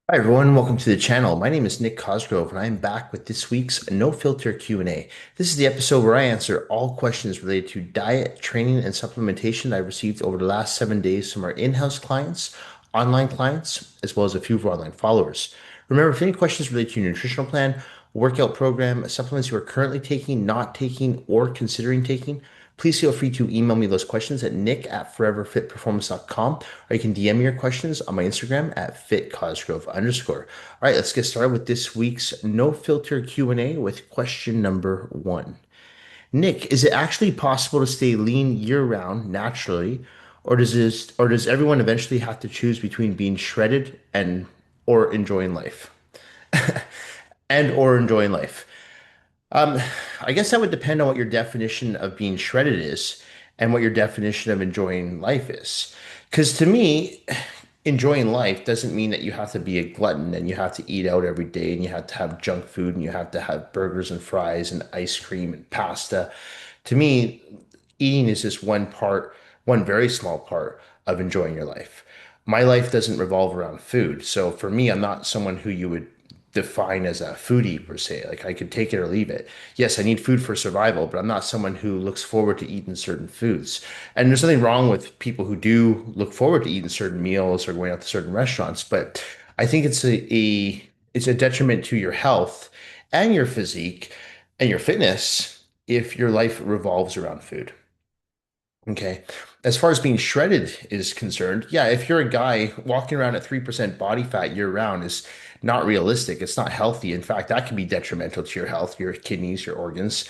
Hi everyone, welcome to the channel. My name is Nick Cosgrove and I'm back with this week's No Filter Q&A. This is the episode where I answer all questions related to diet, training, and supplementation that I've received over the last 7 days from our in-house clients, online clients, as well as a few of our online followers. Remember, if any questions relate to your nutritional plan, workout program, supplements you are currently taking, not taking, or considering taking, please feel free to email me those questions at nick@foreverfitperformance.com, or you can DM me your questions on my Instagram at fitcosgrove_. All right, let's get started with this week's no filter Q&A with question number one. Nick, is it actually possible to stay lean year round naturally, or does everyone eventually have to choose between being shredded and or enjoying life? And or enjoying life. Um, I guess that would depend on what your definition of being shredded is and what your definition of enjoying life is. Because to me, enjoying life doesn't mean that you have to be a glutton and you have to eat out every day and you have to have junk food and you have to have burgers and fries and ice cream and pasta. To me, eating is just one part, one very small part of enjoying your life. My life doesn't revolve around food. So for me, I'm not someone who you would define as a foodie per se. Like I could take it or leave it. Yes, I need food for survival, but I'm not someone who looks forward to eating certain foods. And there's nothing wrong with people who do look forward to eating certain meals or going out to certain restaurants, but I think it's a detriment to your health and your physique and your fitness if your life revolves around food. Okay. As far as being shredded is concerned, yeah, if you're a guy walking around at 3% body fat year round is not realistic. It's not healthy. In fact, that can be detrimental to your health, your kidneys, your organs.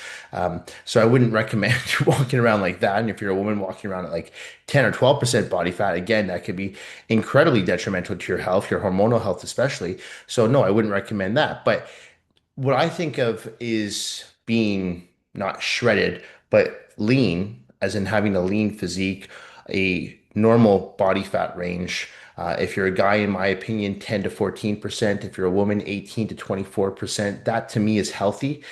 So I wouldn't recommend you walking around like that. And if you're a woman walking around at like 10 or 12% body fat, again, that could be incredibly detrimental to your health, your hormonal health especially. So no, I wouldn't recommend that. But what I think of is being not shredded, but lean, as in having a lean physique, a normal body fat range. If you're a guy, in my opinion, 10 to 14%. If you're a woman, 18 to 24%. That to me is healthy.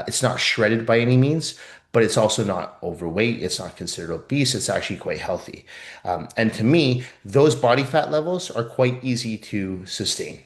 It's not shredded by any means, but it's also not overweight. It's not considered obese. It's actually quite healthy. And to me, those body fat levels are quite easy to sustain.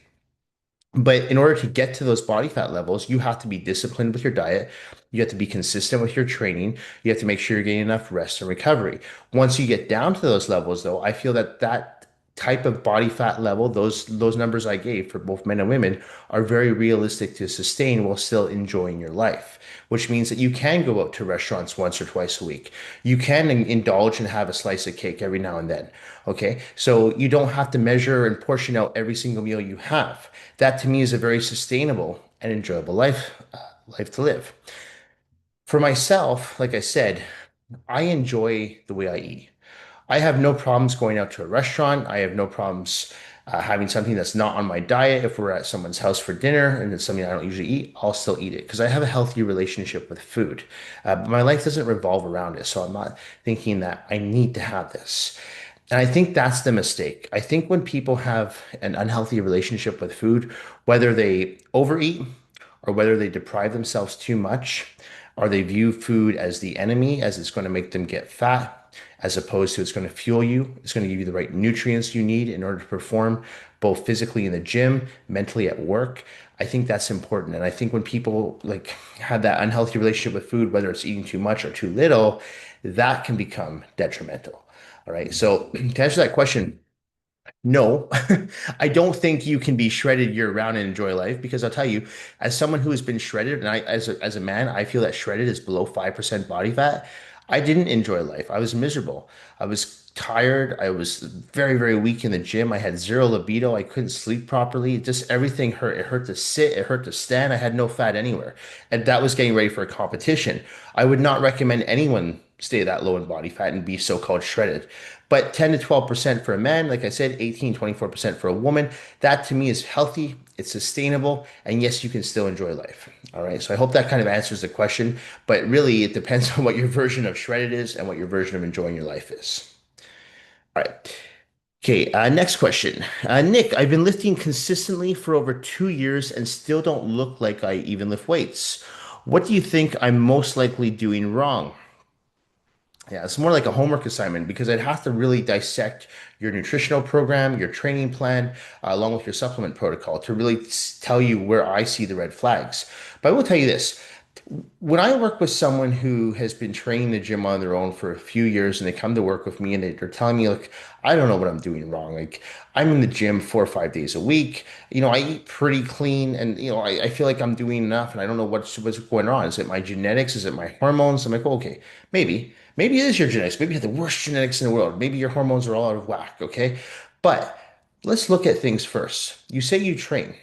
But in order to get to those body fat levels, you have to be disciplined with your diet. You have to be consistent with your training. You have to make sure you're getting enough rest and recovery. Once you get down to those levels, though, I feel that that type of body fat level, those numbers I gave for both men and women, are very realistic to sustain while still enjoying your life, which means that you can go out to restaurants once or twice a week. You can indulge and have a slice of cake every now and then. Okay. So you don't have to measure and portion out every single meal you have. That to me is a very sustainable and enjoyable life to live. For myself, like I said, I enjoy the way I eat. I have no problems going out to a restaurant. I have no problems having something that's not on my diet. If we're at someone's house for dinner and it's something I don't usually eat, I'll still eat it because I have a healthy relationship with food. But my life doesn't revolve around it. So I'm not thinking that I need to have this. And I think that's the mistake. I think when people have an unhealthy relationship with food, whether they overeat or whether they deprive themselves too much, or they view food as the enemy, as it's going to make them get fat, as opposed to it's going to fuel you, it's going to give you the right nutrients you need in order to perform both physically in the gym, mentally at work. I think that's important. And I think when people like have that unhealthy relationship with food, whether it's eating too much or too little, that can become detrimental. All right. So to answer that question, no, I don't think you can be shredded year round and enjoy life because I'll tell you, as someone who has been shredded, and as a man, I feel that shredded is below 5% body fat. I didn't enjoy life. I was miserable. I was tired. I was very, very weak in the gym. I had zero libido. I couldn't sleep properly. Just everything hurt. It hurt to sit. It hurt to stand. I had no fat anywhere. And that was getting ready for a competition. I would not recommend anyone stay that low in body fat and be so-called shredded. But 10 to 12% for a man, like I said, 18, 24% for a woman, that to me is healthy, it's sustainable, and yes, you can still enjoy life. All right. So I hope that kind of answers the question, but really it depends on what your version of shredded is and what your version of enjoying your life is. All right. Okay, next question. Nick, I've been lifting consistently for over 2 years and still don't look like I even lift weights. What do you think I'm most likely doing wrong? Yeah, it's more like a homework assignment because I'd have to really dissect your nutritional program, your training plan, along with your supplement protocol to really tell you where I see the red flags. But I will tell you this. When I work with someone who has been training the gym on their own for a few years and they come to work with me and they're telling me, like, I don't know what I'm doing wrong. Like, I'm in the gym 4 or 5 days a week. I eat pretty clean and, I feel like I'm doing enough and I don't know what's going on. Is it my genetics? Is it my hormones? I'm like, well, okay, maybe. Maybe it is your genetics. Maybe you have the worst genetics in the world. Maybe your hormones are all out of whack. Okay. But let's look at things first. You say you train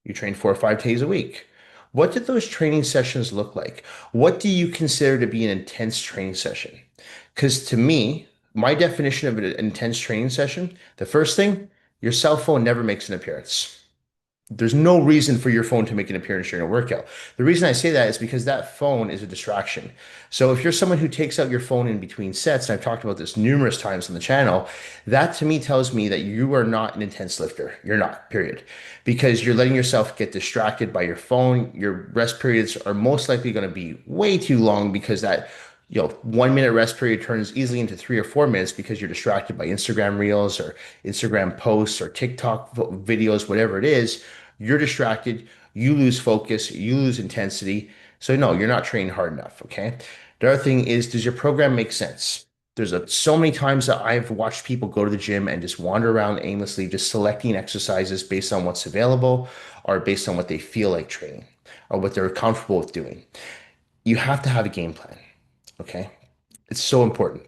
4 or 5 days a week. What did those training sessions look like? What do you consider to be an intense training session? Because to me, my definition of an intense training session, the first thing, your cell phone never makes an appearance. There's no reason for your phone to make an appearance during a workout. The reason I say that is because that phone is a distraction. So if you're someone who takes out your phone in between sets, and I've talked about this numerous times on the channel, that to me tells me that you are not an intense lifter. You're not, period. Because you're letting yourself get distracted by your phone. Your rest periods are most likely going to be way too long because that 1 minute rest period turns easily into 3 or 4 minutes because you're distracted by Instagram reels or Instagram posts or TikTok videos, whatever it is. You're distracted, you lose focus, you lose intensity. So, no, you're not trained hard enough. Okay. The other thing is, does your program make sense? So many times that I've watched people go to the gym and just wander around aimlessly, just selecting exercises based on what's available or based on what they feel like training or what they're comfortable with doing. You have to have a game plan. Okay. It's so important.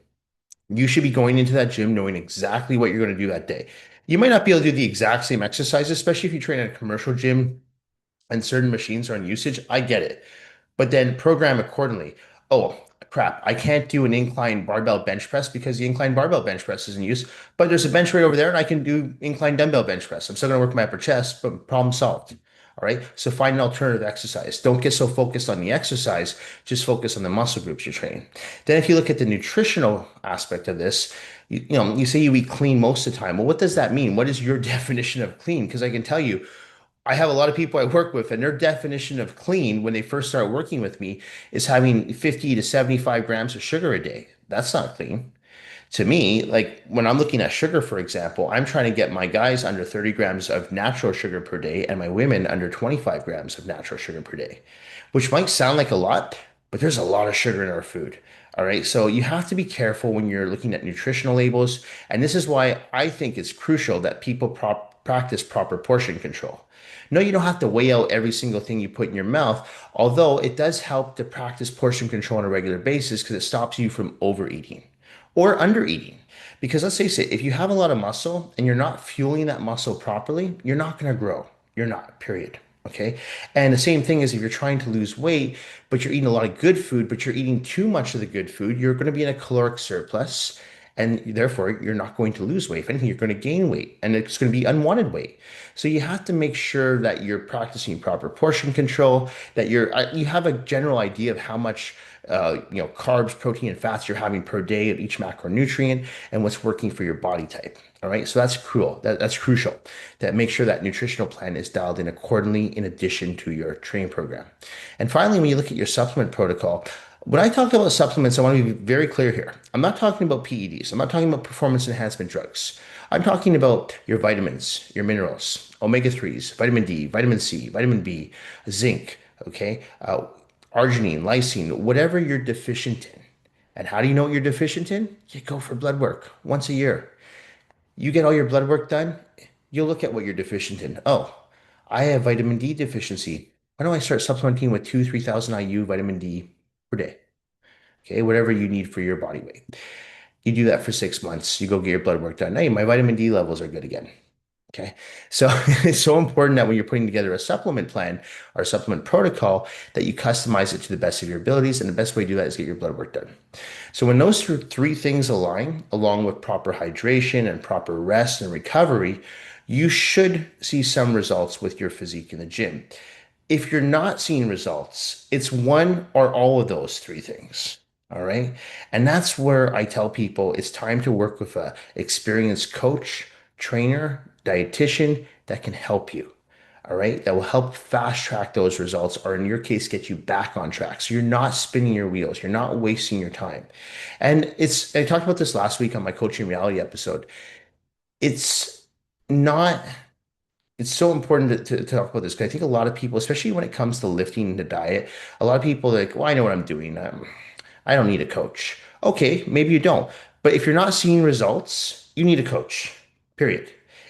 You should be going into that gym knowing exactly what you're going to do that day. You might not be able to do the exact same exercise, especially if you train at a commercial gym and certain machines are in usage. I get it, but then program accordingly. Oh, crap. I can't do an incline barbell bench press because the incline barbell bench press is in use, but there's a bench right over there and I can do incline dumbbell bench press. I'm still going to work my upper chest, but problem solved. All right. So find an alternative exercise. Don't get so focused on the exercise, just focus on the muscle groups you're training. Then, if you look at the nutritional aspect of this, you say you eat clean most of the time. Well, what does that mean? What is your definition of clean? Because I can tell you, I have a lot of people I work with, and their definition of clean when they first start working with me is having 50 to 75 grams of sugar a day. That's not clean. To me, like when I'm looking at sugar, for example, I'm trying to get my guys under 30 grams of natural sugar per day and my women under 25 grams of natural sugar per day, which might sound like a lot, but there's a lot of sugar in our food. All right. So you have to be careful when you're looking at nutritional labels. And this is why I think it's crucial that people practice proper portion control. No, you don't have to weigh out every single thing you put in your mouth, although it does help to practice portion control on a regular basis because it stops you from overeating or under eating. Because let's face it, if you have a lot of muscle and you're not fueling that muscle properly, you're not going to grow. You're not, period. Okay. And the same thing is if you're trying to lose weight, but you're eating a lot of good food, but you're eating too much of the good food, you're going to be in a caloric surplus. And therefore, you're not going to lose weight. If anything, you're going to gain weight and it's going to be unwanted weight. So you have to make sure that you're practicing proper portion control, that you have a general idea of how much carbs, protein, and fats you're having per day of each macronutrient and what's working for your body type. All right. So that's cruel. That's crucial to make sure that nutritional plan is dialed in accordingly in addition to your training program. And finally, when you look at your supplement protocol, when I talk about supplements, I want to be very clear here. I'm not talking about PEDs. I'm not talking about performance enhancement drugs. I'm talking about your vitamins, your minerals, omega-3s, vitamin D, vitamin C, vitamin B, zinc, okay? Arginine, lysine, whatever you're deficient in. And how do you know what you're deficient in? You go for blood work once a year. You get all your blood work done, you'll look at what you're deficient in. Oh, I have vitamin D deficiency. Why don't I start supplementing with 3,000 IU vitamin D per day? Okay, whatever you need for your body weight. You do that for 6 months. You go get your blood work done. Hey, my vitamin D levels are good again. Okay. So it's so important that when you're putting together a supplement plan or a supplement protocol, that you customize it to the best of your abilities. And the best way to do that is get your blood work done. So when those three things align, along with proper hydration and proper rest and recovery, you should see some results with your physique in the gym. If you're not seeing results, it's one or all of those three things. All right. And that's where I tell people it's time to work with a experienced coach, trainer, dietitian that can help you. All right. That will help fast track those results, or in your case, get you back on track. So you're not spinning your wheels. You're not wasting your time. And I talked about this last week on my coaching reality episode. It's not, it's so important to talk about this because I think a lot of people, especially when it comes to lifting the diet, a lot of people are like, well, I know what I'm doing. I don't need a coach. Okay, maybe you don't. But if you're not seeing results, you need a coach, period.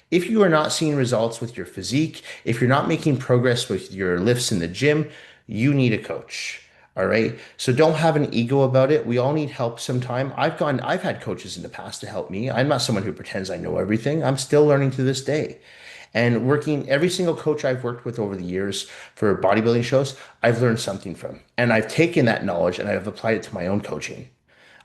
If you are not seeing results with your physique, if you're not making progress with your lifts in the gym, you need a coach. All right. So don't have an ego about it. We all need help sometime. I've had coaches in the past to help me. I'm not someone who pretends I know everything. I'm still learning to this day. And working every single coach I've worked with over the years for bodybuilding shows, I've learned something from. And I've taken that knowledge and I've applied it to my own coaching.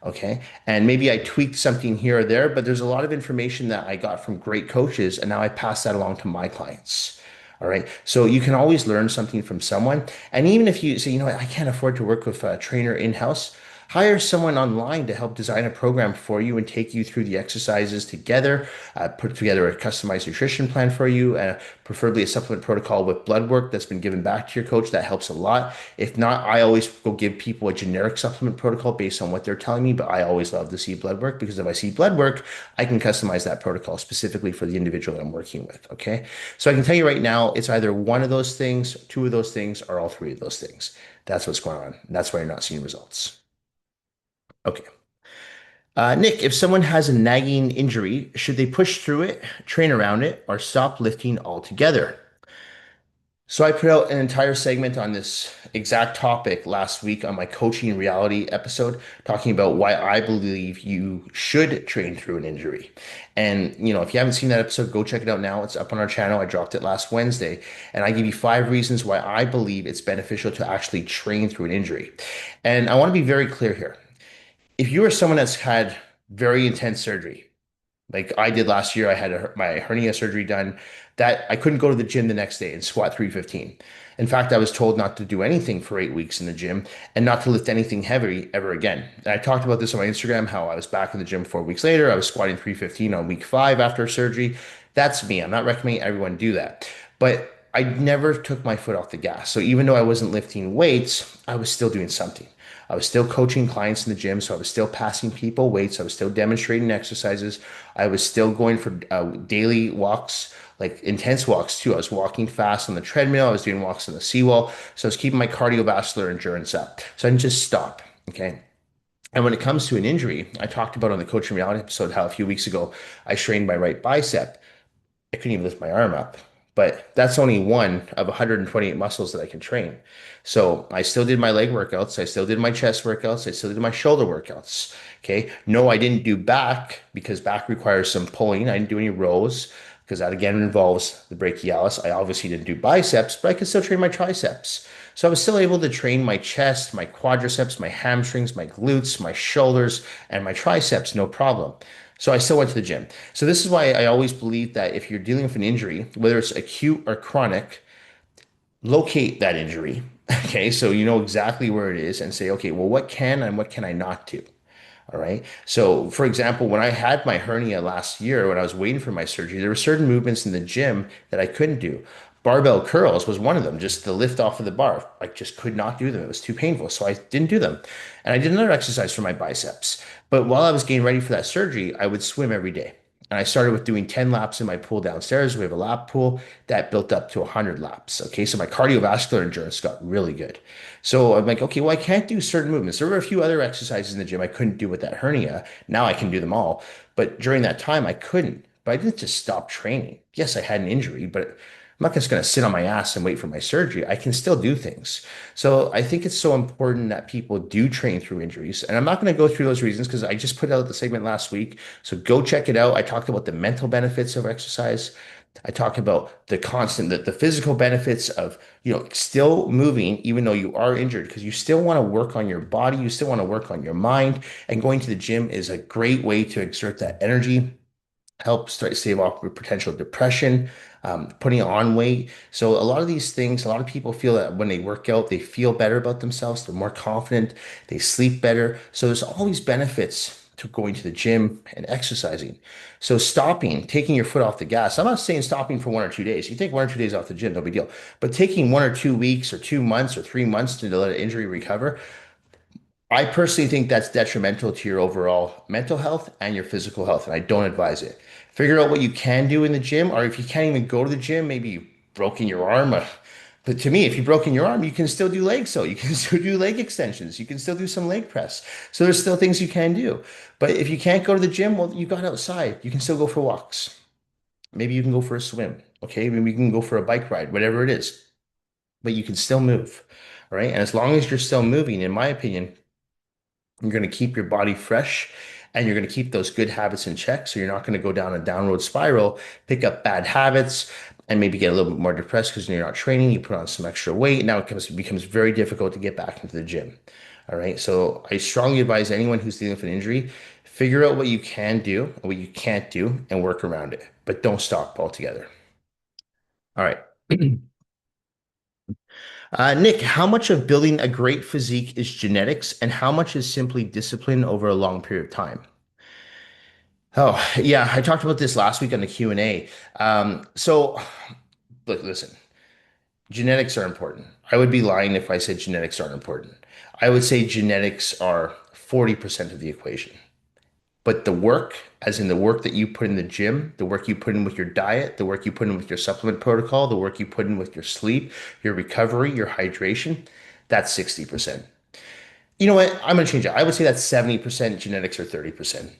Okay. And maybe I tweaked something here or there, but there's a lot of information that I got from great coaches. And now I pass that along to my clients. All right. So you can always learn something from someone. And even if you say, you know what, I can't afford to work with a trainer in-house, hire someone online to help design a program for you and take you through the exercises together, put together a customized nutrition plan for you, preferably a supplement protocol with blood work that's been given back to your coach. That helps a lot. If not, I always go give people a generic supplement protocol based on what they're telling me, but I always love to see blood work because if I see blood work, I can customize that protocol specifically for the individual that I'm working with. Okay. So I can tell you right now, it's either one of those things, two of those things, or all three of those things. That's what's going on. That's why you're not seeing results. Okay. Nick, if someone has a nagging injury, should they push through it, train around it, or stop lifting altogether? So I put out an entire segment on this exact topic last week on my coaching reality episode, talking about why I believe you should train through an injury. And, if you haven't seen that episode, go check it out now. It's up on our channel. I dropped it last Wednesday, and I give you 5 reasons why I believe it's beneficial to actually train through an injury. And I want to be very clear here. If you are someone that's had very intense surgery, like I did last year, I had my hernia surgery done that I couldn't go to the gym the next day and squat 315. In fact, I was told not to do anything for 8 weeks in the gym and not to lift anything heavy ever again. And I talked about this on my Instagram, how I was back in the gym 4 weeks later. I was squatting 315 on week 5 after surgery. That's me. I'm not recommending everyone do that. But I never took my foot off the gas. So even though I wasn't lifting weights, I was still doing something. I was still coaching clients in the gym, so I was still passing people weights. I was still demonstrating exercises. I was still going for daily walks, like intense walks too. I was walking fast on the treadmill. I was doing walks on the seawall. So I was keeping my cardiovascular endurance up. So I didn't just stop. Okay. And when it comes to an injury, I talked about on the coaching reality episode how a few weeks ago I strained my right bicep. I couldn't even lift my arm up. But that's only one of 128 muscles that I can train. So I still did my leg workouts. I still did my chest workouts. I still did my shoulder workouts. Okay. No, I didn't do back because back requires some pulling. I didn't do any rows because that again involves the brachialis. I obviously didn't do biceps, but I could still train my triceps. So I was still able to train my chest, my quadriceps, my hamstrings, my glutes, my shoulders, and my triceps, no problem. So I still went to the gym. So this is why I always believe that if you're dealing with an injury, whether it's acute or chronic, locate that injury. Okay, so you know exactly where it is and say, okay, well, what can and what can I not do? All right. So, for example, when I had my hernia last year, when I was waiting for my surgery, there were certain movements in the gym that I couldn't do. Barbell curls was one of them, just the lift off of the bar. I just could not do them. It was too painful. So I didn't do them. And I did another exercise for my biceps. But while I was getting ready for that surgery, I would swim every day. And I started with doing 10 laps in my pool downstairs. We have a lap pool that built up to 100 laps. Okay. So my cardiovascular endurance got really good. So I'm like, okay, well, I can't do certain movements. There were a few other exercises in the gym I couldn't do with that hernia. Now I can do them all. But during that time, I couldn't. But I didn't just stop training. Yes, I had an injury, but I'm not just going to sit on my ass and wait for my surgery. I can still do things. So I think it's so important that people do train through injuries. And I'm not going to go through those reasons because I just put out the segment last week. So go check it out. I talked about the mental benefits of exercise. I talk about the physical benefits of, still moving even though you are injured because you still want to work on your body, you still want to work on your mind, and going to the gym is a great way to exert that energy, help start stave off with potential depression, putting on weight. So a lot of these things, a lot of people feel that when they work out, they feel better about themselves, they're more confident, they sleep better. So there's always benefits to going to the gym and exercising. So stopping, taking your foot off the gas. I'm not saying stopping for 1 or 2 days. You take 1 or 2 days off the gym, no big deal. But taking 1 or 2 weeks or 2 months or 3 months to let an injury recover, I personally think that's detrimental to your overall mental health and your physical health, and I don't advise it. Figure out what you can do in the gym, or if you can't even go to the gym, maybe you've broken your arm. But to me, if you've broken your arm, you can still do legs. So you can still do leg extensions. You can still do some leg press. So there's still things you can do. But if you can't go to the gym, well, you got outside. You can still go for walks. Maybe you can go for a swim. Okay, maybe you can go for a bike ride, whatever it is. But you can still move. All right. And as long as you're still moving, in my opinion, you're going to keep your body fresh and you're going to keep those good habits in check. So you're not going to go down a downward spiral, pick up bad habits, and maybe get a little bit more depressed because you're not training. You put on some extra weight. Now it becomes very difficult to get back into the gym. All right. So I strongly advise anyone who's dealing with an injury, figure out what you can do and what you can't do and work around it, but don't stop altogether. All right. Nick, how much of building a great physique is genetics and how much is simply discipline over a long period of time? Oh, yeah, I talked about this last week on the Q&A. So, look, listen, genetics are important. I would be lying if I said genetics aren't important. I would say genetics are 40% of the equation. But the work, as in the work that you put in the gym, the work you put in with your diet, the work you put in with your supplement protocol, the work you put in with your sleep, your recovery, your hydration, that's 60%. You know what? I'm going to change it. I would say that's 70% genetics or 30%.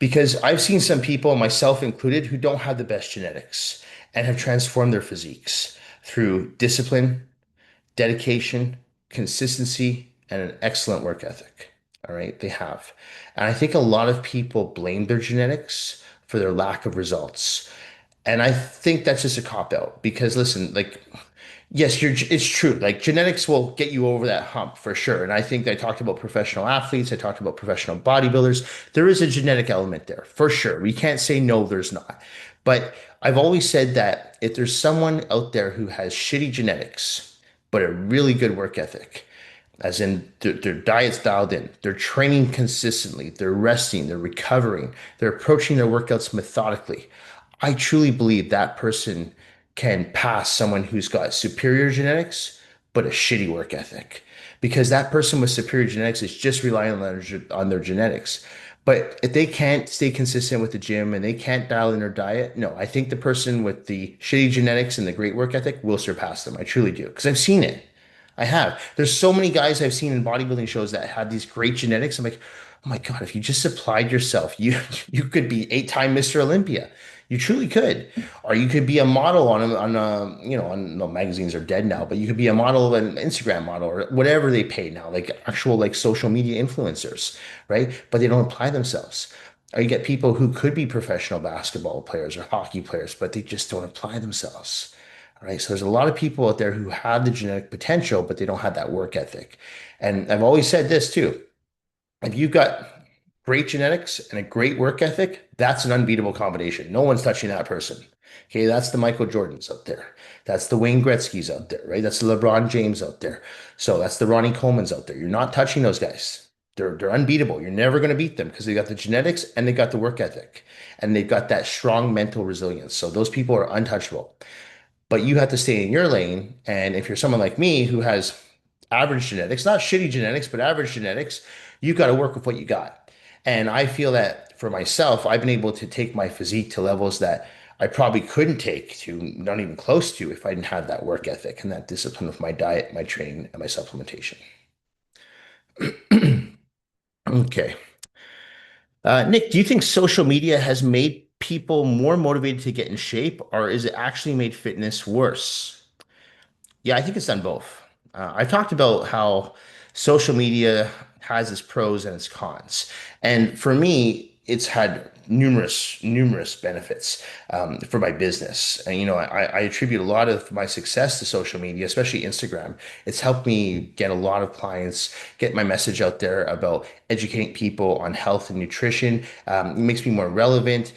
Because I've seen some people, myself included, who don't have the best genetics and have transformed their physiques through discipline, dedication, consistency, and an excellent work ethic. All right, they have. And I think a lot of people blame their genetics for their lack of results. And I think that's just a cop out because listen, like, yes, it's true. Like genetics will get you over that hump for sure. And I think I talked about professional athletes, I talked about professional bodybuilders. There is a genetic element there for sure. We can't say no, there's not. But I've always said that if there's someone out there who has shitty genetics, but a really good work ethic, as in their diet's dialed in, they're training consistently, they're resting, they're recovering, they're approaching their workouts methodically. I truly believe that person can pass someone who's got superior genetics, but a shitty work ethic. Because that person with superior genetics is just relying on their genetics. But if they can't stay consistent with the gym and they can't dial in their diet, no, I think the person with the shitty genetics and the great work ethic will surpass them. I truly do. Because I've seen it. I have. There's so many guys I've seen in bodybuilding shows that have these great genetics. I'm like, oh my God, if you just applied yourself, you could be 8-time Mr. Olympia. You truly could. Or you could be a model on no, magazines are dead now, but you could be a model, an Instagram model, or whatever they pay now, like actual like social media influencers, right? But they don't apply themselves. Or you get people who could be professional basketball players or hockey players, but they just don't apply themselves. All right. So there's a lot of people out there who have the genetic potential, but they don't have that work ethic. And I've always said this too. If you've got great genetics and a great work ethic, that's an unbeatable combination. No one's touching that person. Okay, that's the Michael Jordans out there. That's the Wayne Gretzky's out there, right? That's the LeBron James out there. So that's the Ronnie Coleman's out there. You're not touching those guys. They're unbeatable. You're never going to beat them because they got the genetics and they got the work ethic and they've got that strong mental resilience. So those people are untouchable, but you have to stay in your lane. And if you're someone like me who has average genetics, not shitty genetics, but average genetics, you got to work with what you got. And I feel that for myself, I've been able to take my physique to levels that I probably couldn't take to, not even close to, if I didn't have that work ethic and that discipline with my diet, my training, and my supplementation. Okay. Nick, do you think social media has made people more motivated to get in shape, or is it actually made fitness worse? Yeah, I think it's done both. I've talked about how social media has its pros and its cons. And for me, it's had numerous benefits for my business. And, I attribute a lot of my success to social media, especially Instagram. It's helped me get a lot of clients, get my message out there about educating people on health and nutrition. It makes me more relevant.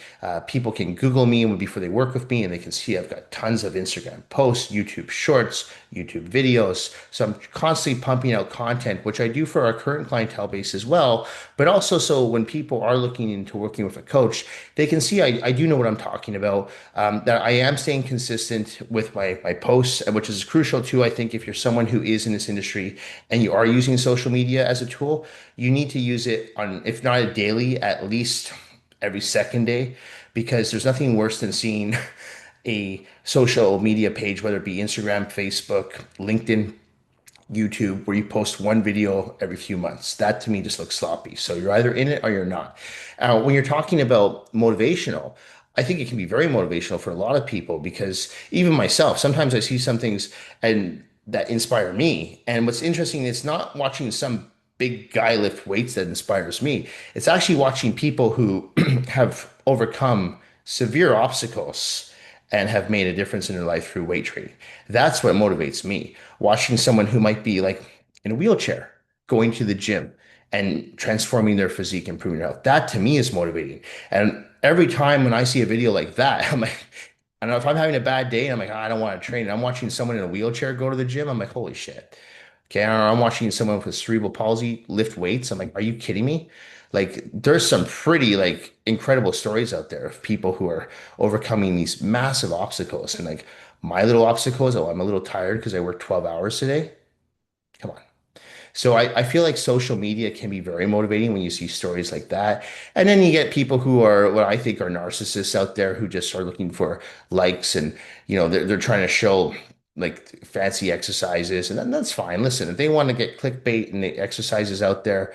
People can Google me before they work with me and they can see I've got tons of Instagram posts, YouTube shorts, YouTube videos. So I'm constantly pumping out content, which I do for our current clientele base as well, but also so when people are looking into working with a coach, coach, they can see I do know what I'm talking about. That I am staying consistent with my posts, which is crucial too. I think if you're someone who is in this industry and you are using social media as a tool, you need to use it on, if not a daily, at least every second day, because there's nothing worse than seeing a social media page, whether it be Instagram, Facebook, LinkedIn, YouTube, where you post one video every few months. That to me just looks sloppy. So you're either in it or you're not. When you're talking about motivational, I think it can be very motivational for a lot of people because even myself, sometimes I see some things and that inspire me. And what's interesting, it's not watching some big guy lift weights that inspires me. It's actually watching people who have overcome severe obstacles and have made a difference in their life through weight training. That's what motivates me. Watching someone who might be like in a wheelchair, going to the gym and transforming their physique, improving their health. That to me is motivating. And every time when I see a video like that, I'm like, I don't know if I'm having a bad day, I'm like, "Oh, I don't want to train." And I'm watching someone in a wheelchair go to the gym. I'm like, holy shit. Okay, or I'm watching someone with cerebral palsy lift weights. I'm like, are you kidding me? Like, there's some pretty like incredible stories out there of people who are overcoming these massive obstacles. And like my little obstacle is, oh, I'm a little tired because I worked 12 hours today. Come on. So I feel like social media can be very motivating when you see stories like that. And then you get people who are what I think are narcissists out there who just are looking for likes and they're trying to show like fancy exercises and then that's fine. Listen, if they want to get clickbait and the exercises out there,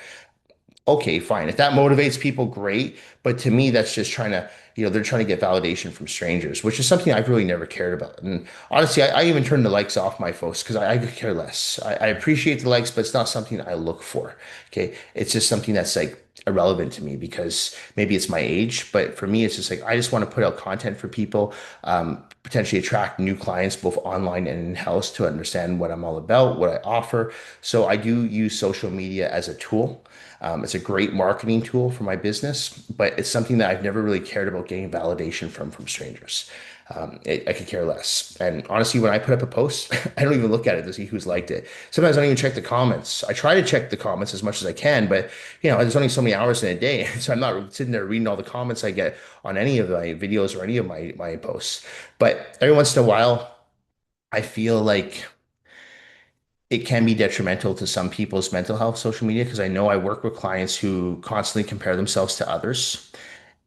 okay, fine. If that motivates people, great. But to me, that's just trying to, they're trying to get validation from strangers, which is something I've really never cared about. And honestly, I even turned the likes off my posts because I could care less. I appreciate the likes, but it's not something I look for. Okay. It's just something that's like irrelevant to me because maybe it's my age, but for me, it's just like I just want to put out content for people, potentially attract new clients both online and in-house to understand what I'm all about, what I offer. So I do use social media as a tool. It's a great marketing tool for my business, but it's something that I've never really cared about getting validation from strangers. I could care less. And honestly, when I put up a post, I don't even look at it to see who's liked it. Sometimes I don't even check the comments. I try to check the comments as much as I can, but there's only so many hours in a day. So I'm not sitting there reading all the comments I get on any of my videos or any of my posts. But every once in a while, I feel like it can be detrimental to some people's mental health, social media, because I know I work with clients who constantly compare themselves to others.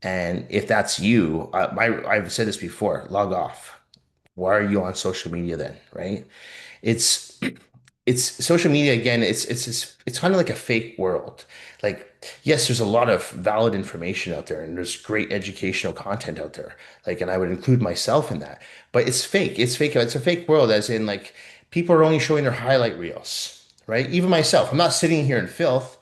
And if that's you, I've said this before, log off. Why are you on social media then, right? It's it's social media again, it's kind of like a fake world. Like, yes, there's a lot of valid information out there and there's great educational content out there. Like, and I would include myself in that. But it's fake. It's fake. It's a fake world, as in like people are only showing their highlight reels, right? Even myself, I'm not sitting here in filth.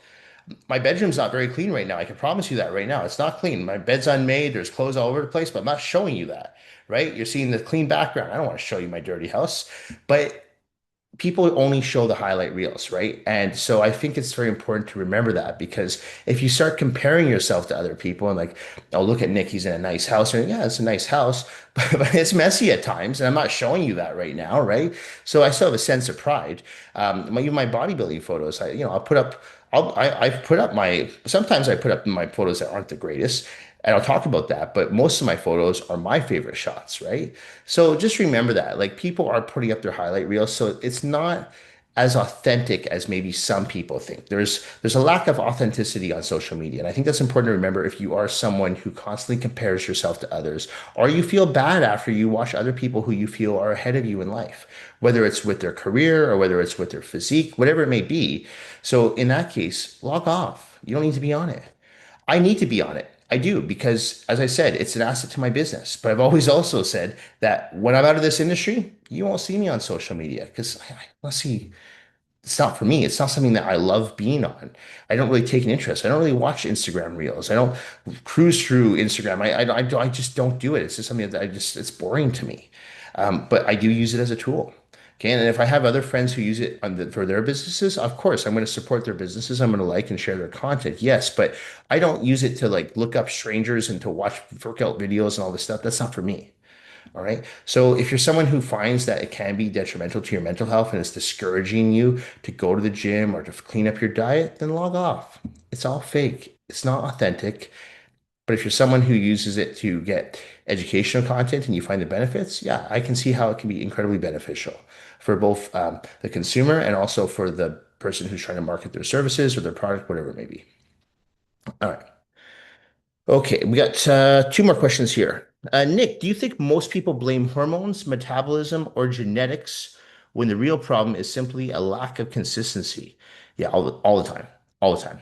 My bedroom's not very clean right now. I can promise you that right now. It's not clean. My bed's unmade. There's clothes all over the place, but I'm not showing you that, right? You're seeing the clean background. I don't want to show you my dirty house, but people only show the highlight reels, right? And so I think it's very important to remember that because if you start comparing yourself to other people and like, oh, look at Nick, he's in a nice house, or yeah, it's a nice house, but it's messy at times, and I'm not showing you that right now, right? So I still have a sense of pride. Even my bodybuilding photos, I'll put up. I've put up my, sometimes I put up my photos that aren't the greatest, and I'll talk about that, but most of my photos are my favorite shots, right? So just remember that, like people are putting up their highlight reels, so it's not as authentic as maybe some people think. There's a lack of authenticity on social media, and I think that's important to remember if you are someone who constantly compares yourself to others, or you feel bad after you watch other people who you feel are ahead of you in life, whether it's with their career or whether it's with their physique, whatever it may be. So in that case, log off. You don't need to be on it. I need to be on it. I do because, as I said, it's an asset to my business. But I've always also said that when I'm out of this industry, you won't see me on social media because let's see, it's not for me. It's not something that I love being on. I don't really take an interest. I don't really watch Instagram reels. I don't cruise through Instagram. I just don't do it. It's just something that it's boring to me. But I do use it as a tool. Okay. And if I have other friends who use it for their businesses, of course, I'm going to support their businesses. I'm going to like and share their content. Yes. But I don't use it to like look up strangers and to watch workout videos and all this stuff. That's not for me. All right. So if you're someone who finds that it can be detrimental to your mental health and it's discouraging you to go to the gym or to clean up your diet, then log off. It's all fake. It's not authentic. But if you're someone who uses it to get educational content and you find the benefits, yeah, I can see how it can be incredibly beneficial for both the consumer and also for the person who's trying to market their services or their product, whatever it may be. All right. Okay, we got two more questions here. Nick, do you think most people blame hormones, metabolism, or genetics when the real problem is simply a lack of consistency? Yeah, all the time, all the time.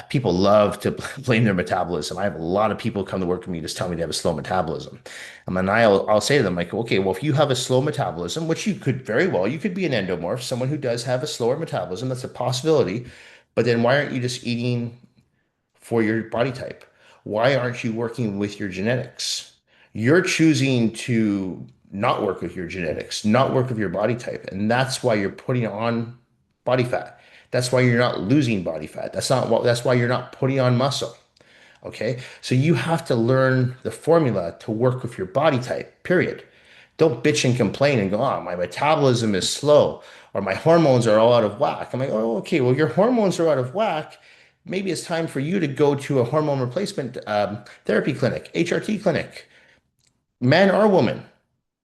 People love to blame their metabolism. I have a lot of people come to work with me just tell me they have a slow metabolism. And I'll say to them, like, okay, well, if you have a slow metabolism, which you could very well, you could be an endomorph, someone who does have a slower metabolism, that's a possibility. But then why aren't you just eating for your body type? Why aren't you working with your genetics? You're choosing to not work with your genetics, not work with your body type. And that's why you're putting on body fat. That's why you're not losing body fat. That's why you're not putting on muscle. Okay. So you have to learn the formula to work with your body type, period. Don't bitch and complain and go, oh, my metabolism is slow or my hormones are all out of whack. I'm like, oh, okay, well, your hormones are out of whack. Maybe it's time for you to go to a hormone replacement therapy clinic, HRT clinic, man or woman.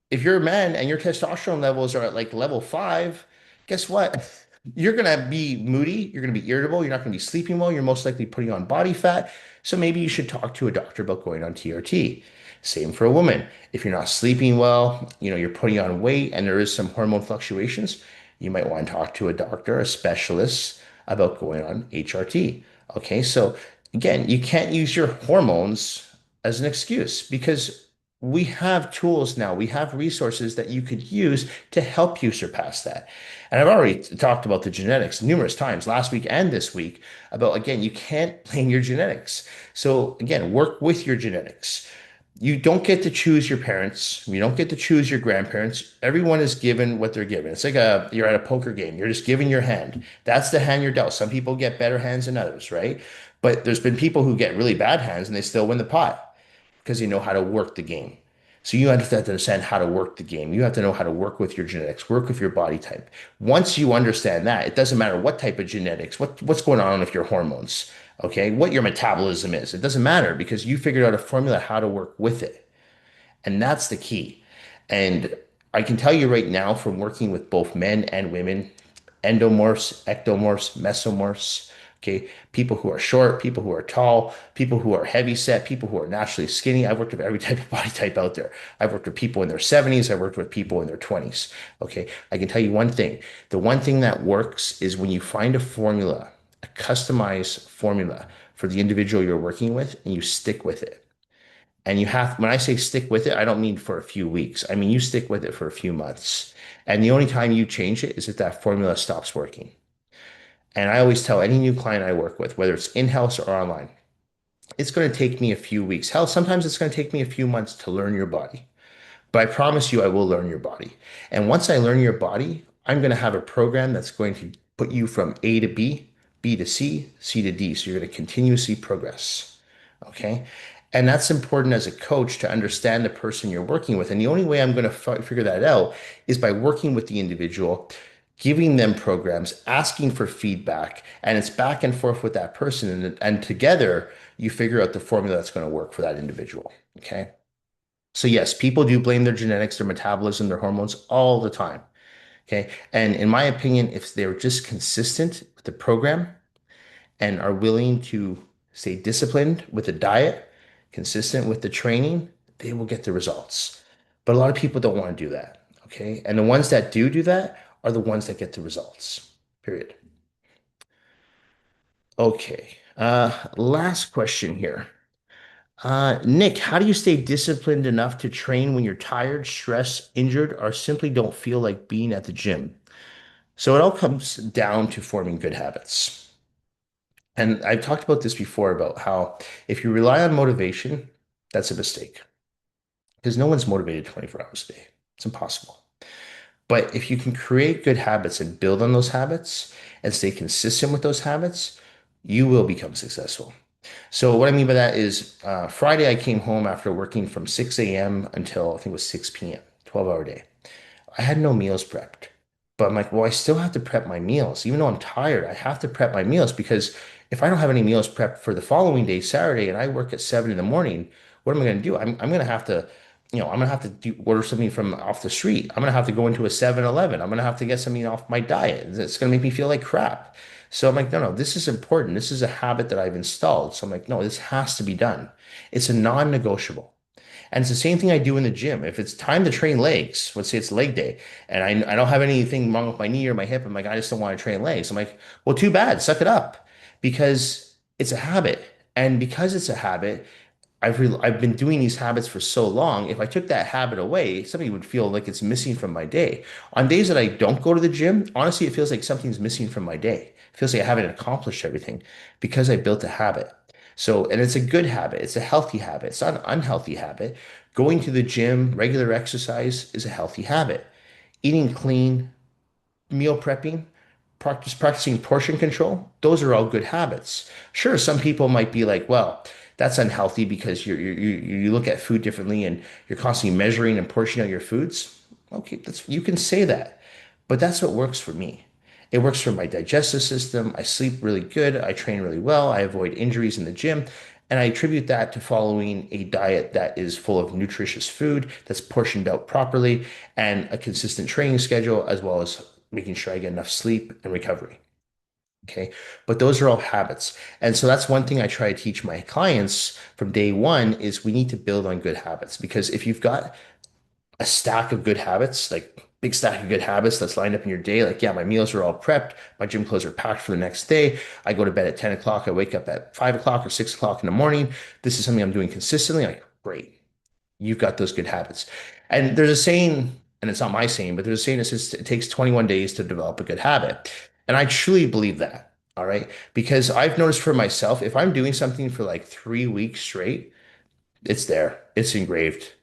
If you're a man and your testosterone levels are at like level 5, guess what? You're gonna be moody, you're gonna be irritable, you're not gonna be sleeping well, you're most likely putting on body fat. So maybe you should talk to a doctor about going on TRT. Same for a woman. If you're not sleeping well, you're putting on weight and there is some hormone fluctuations, you might want to talk to a doctor, a specialist about going on HRT. Okay, so again, you can't use your hormones as an excuse because we have tools now, we have resources that you could use to help you surpass that. And I've already talked about the genetics numerous times last week and this week about, again, you can't blame your genetics. So, again, work with your genetics. You don't get to choose your parents. You don't get to choose your grandparents. Everyone is given what they're given. It's like you're at a poker game. You're just given your hand. That's the hand you're dealt. Some people get better hands than others, right? But there's been people who get really bad hands and they still win the pot because they know how to work the game. So you have to understand how to work the game. You have to know how to work with your genetics, work with your body type. Once you understand that, it doesn't matter what type of genetics, what's going on with your hormones, okay, what your metabolism is. It doesn't matter because you figured out a formula how to work with it. And that's the key. And I can tell you right now from working with both men and women, endomorphs, ectomorphs, mesomorphs, okay, people who are short, people who are tall, people who are heavy set, people who are naturally skinny. I've worked with every type of body type out there. I've worked with people in their 70s, I've worked with people in their 20s. Okay, I can tell you one thing. The one thing that works is when you find a formula, a customized formula for the individual you're working with, and you stick with it. And when I say stick with it, I don't mean for a few weeks. I mean, you stick with it for a few months. And the only time you change it is if that formula stops working. And I always tell any new client I work with, whether it's in-house or online, it's going to take me a few weeks. Hell, sometimes it's going to take me a few months to learn your body. But I promise you, I will learn your body. And once I learn your body, I'm going to have a program that's going to put you from A to B, B to C, C to D. So you're going to continuously progress. Okay. And that's important as a coach to understand the person you're working with. And the only way I'm going to figure that out is by working with the individual, giving them programs, asking for feedback, and it's back and forth with that person. And together, you figure out the formula that's going to work for that individual. Okay. So yes, people do blame their genetics, their metabolism, their hormones all the time. Okay. And in my opinion, if they're just consistent with the program and are willing to stay disciplined with the diet, consistent with the training, they will get the results. But a lot of people don't want to do that. Okay. And the ones that do that are the ones that get the results. Period. Okay. Last question here. Nick, how do you stay disciplined enough to train when you're tired, stressed, injured, or simply don't feel like being at the gym? So it all comes down to forming good habits. And I've talked about this before about how if you rely on motivation, that's a mistake because no one's motivated 24 hours a day. It's impossible. But if you can create good habits and build on those habits and stay consistent with those habits, you will become successful. So what I mean by that is Friday I came home after working from 6 a.m. until I think it was 6 p.m., 12-hour day. I had no meals prepped. But I'm like, well, I still have to prep my meals. Even though I'm tired, I have to prep my meals because If I don't have any meals prepped for the following day, Saturday, and I work at 7 in the morning, what am I going to do? I'm going to have to, I'm going to have to order something from off the street. I'm going to have to go into a 7-Eleven. I'm going to have to get something off my diet. It's going to make me feel like crap. So I'm like, no, no, this is important. This is a habit that I've installed. So I'm like, no, this has to be done. It's a non-negotiable. And it's the same thing I do in the gym. If it's time to train legs, let's say it's leg day, and I don't have anything wrong with my knee or my hip, I'm like, I just don't want to train legs. I'm like, well, too bad, suck it up, because it's a habit. And because it's a habit, I've been doing these habits for so long. If I took that habit away, somebody would feel like it's missing from my day. On days that I don't go to the gym, honestly, it feels like something's missing from my day. It feels like I haven't accomplished everything because I built a habit. So, and it's a good habit. It's a healthy habit. It's not an unhealthy habit. Going to the gym, regular exercise is a healthy habit. Eating clean, meal prepping, practicing portion control, those are all good habits. Sure, some people might be like, well, that's unhealthy because you look at food differently and you're constantly measuring and portioning out your foods. Okay, that's you can say that, but that's what works for me. It works for my digestive system. I sleep really good. I train really well. I avoid injuries in the gym. And I attribute that to following a diet that is full of nutritious food, that's portioned out properly, and a consistent training schedule, as well as making sure I get enough sleep and recovery. Okay. But those are all habits. And so that's one thing I try to teach my clients from day one is we need to build on good habits. Because if you've got a stack of good habits, like big stack of good habits that's lined up in your day. Like, yeah, my meals are all prepped. My gym clothes are packed for the next day. I go to bed at 10 o'clock. I wake up at 5 o'clock or 6 o'clock in the morning. This is something I'm doing consistently. Like, great. You've got those good habits. And there's a saying, and it's not my saying, but there's a saying that says it takes 21 days to develop a good habit. And I truly believe that. All right. Because I've noticed for myself, if I'm doing something for like 3 weeks straight, it's there. It's engraved.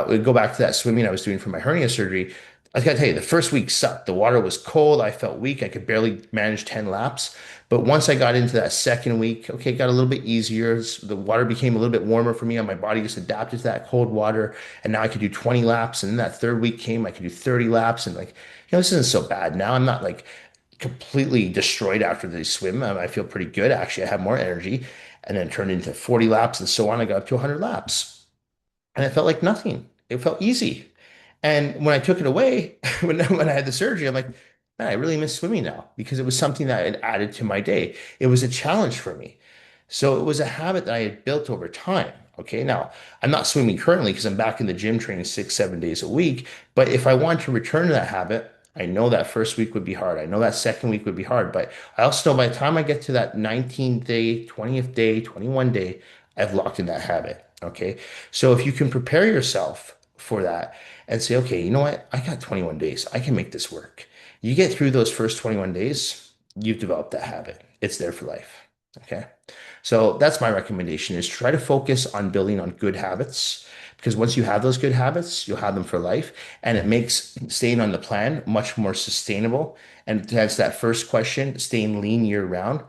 We go back to that swimming I was doing for my hernia surgery. I gotta tell you, the first week sucked. The water was cold. I felt weak. I could barely manage 10 laps. But once I got into that second week, okay, it got a little bit easier. The water became a little bit warmer for me, and my body just adapted to that cold water. And now I could do 20 laps. And then that third week came, I could do 30 laps. And like, this isn't so bad. Now I'm not like completely destroyed after the swim. I feel pretty good. Actually, I have more energy. And then it turned into 40 laps and so on. I got up to 100 laps. And it felt like nothing. It felt easy. And when I took it away, when I had the surgery, I'm like, man, I really miss swimming now because it was something that had added to my day. It was a challenge for me. So it was a habit that I had built over time. Okay, now I'm not swimming currently because I'm back in the gym training 6, 7 days a week. But if I want to return to that habit, I know that first week would be hard. I know that second week would be hard. But I also know by the time I get to that 19th day, 20th day, 21 day, I've locked in that habit. Okay, so if you can prepare yourself for that and say, okay, you know what? I got 21 days. I can make this work. You get through those first 21 days, you've developed that habit. It's there for life. Okay. So that's my recommendation is try to focus on building on good habits because once you have those good habits, you'll have them for life and it makes staying on the plan much more sustainable. And to answer that first question, staying lean year round,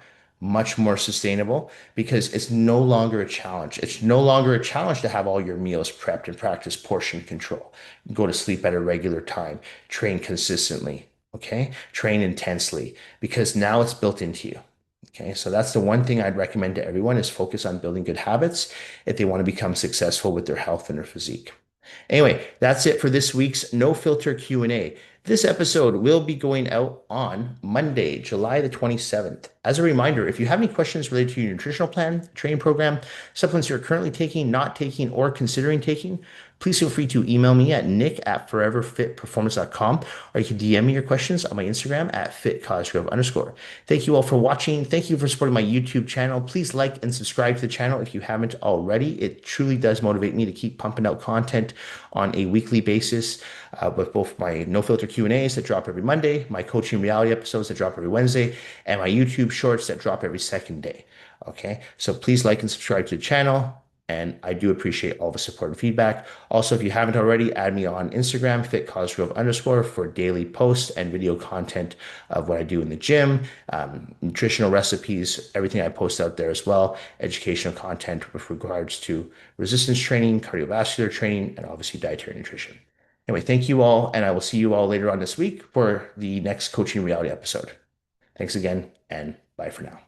much more sustainable because it's no longer a challenge. It's no longer a challenge to have all your meals prepped and practice portion control. Go to sleep at a regular time, train consistently, okay? Train intensely because now it's built into you. Okay, so that's the one thing I'd recommend to everyone is focus on building good habits if they want to become successful with their health and their physique. Anyway, that's it for this week's No Filter Q&A. This episode will be going out on Monday, July the 27th. As a reminder, if you have any questions related to your nutritional plan, training program, supplements you're currently taking, not taking, or considering taking, please feel free to email me at nick@foreverfitperformance.com or you can DM me your questions on my Instagram at fitcosgrove_. Thank you all for watching. Thank you for supporting my YouTube channel. Please like and subscribe to the channel if you haven't already. It truly does motivate me to keep pumping out content on a weekly basis with both my no filter Q&As that drop every Monday, my coaching reality episodes that drop every Wednesday, and my YouTube shorts that drop every second day. Okay, so please like and subscribe to the channel. And I do appreciate all the support and feedback. Also, if you haven't already, add me on Instagram, fitcosgrove_, for daily posts and video content of what I do in the gym, nutritional recipes, everything I post out there as well, educational content with regards to resistance training, cardiovascular training, and obviously dietary nutrition. Anyway, thank you all, and I will see you all later on this week for the next coaching reality episode. Thanks again, and bye for now.